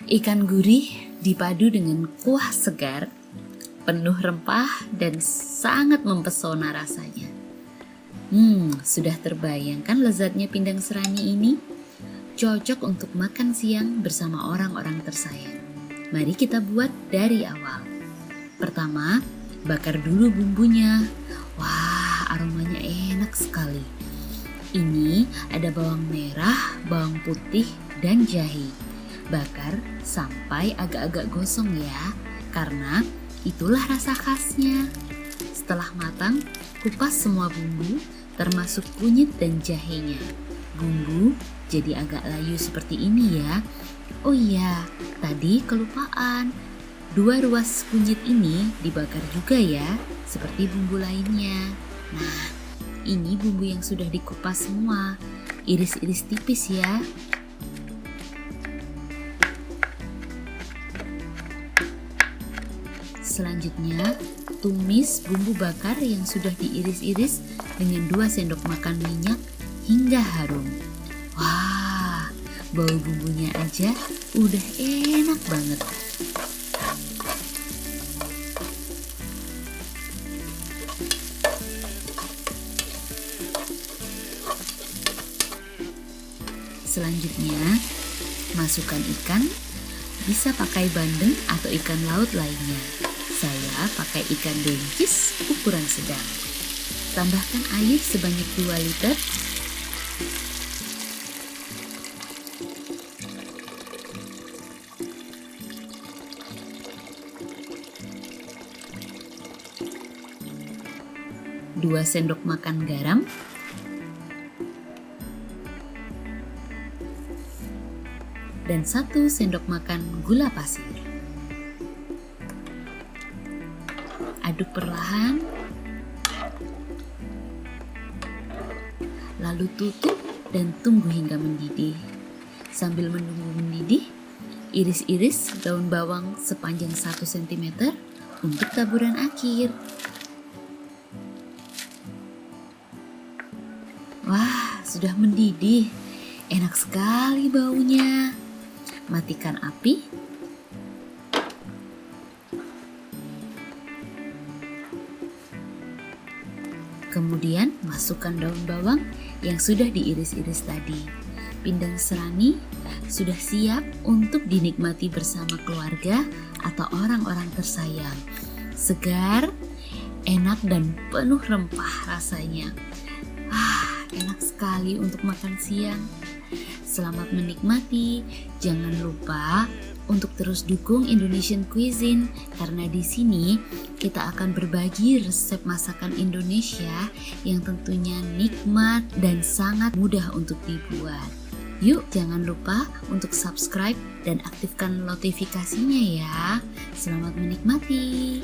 Ikan gurih dipadu dengan kuah segar, penuh rempah dan sangat mempesona rasanya. Sudah terbayangkan lezatnya pindang serani ini? Cocok untuk makan siang bersama orang-orang tersayang. Mari kita buat dari awal. Pertama, bakar dulu bumbunya. Wah, aromanya enak sekali. Ini ada bawang merah, bawang putih, dan jahe. Bakar sampai agak-agak gosong ya, karena itulah rasa khasnya. Setelah matang, kupas semua bumbu, termasuk kunyit dan jahenya. Bumbu jadi agak layu seperti ini ya. Oh iya, tadi kelupaan. 2 ruas kunyit ini dibakar juga ya, seperti bumbu lainnya. Nah, ini bumbu yang sudah dikupas semua. Iris-iris tipis ya. Selanjutnya, tumis bumbu bakar yang sudah diiris-iris dengan 2 sendok makan minyak hingga harum. Wah, bau bumbunya aja udah enak banget. Selanjutnya, masukkan ikan, bisa pakai bandeng atau ikan laut lainnya. Saya pakai ikan dencis ukuran sedang. Tambahkan air sebanyak 2 liter. Dua sendok makan garam. Dan 1 sendok makan gula pasir. Aduk perlahan, lalu tutup dan tunggu hingga mendidih. Sambil menunggu mendidih, iris-iris daun bawang sepanjang 1 cm untuk taburan akhir. Wah, sudah mendidih. Enak sekali baunya. Matikan api. Kemudian masukkan daun bawang yang sudah diiris-iris tadi. Pindang serani sudah siap untuk dinikmati bersama keluarga atau orang-orang tersayang. Segar, enak dan penuh rempah rasanya. Enak sekali untuk makan siang. Selamat menikmati. Jangan lupa untuk terus dukung Indonesian Cuisine, karena di sini kita akan berbagi resep masakan Indonesia yang tentunya nikmat dan sangat mudah untuk dibuat. Yuk, jangan lupa untuk subscribe dan aktifkan notifikasinya ya. Selamat menikmati.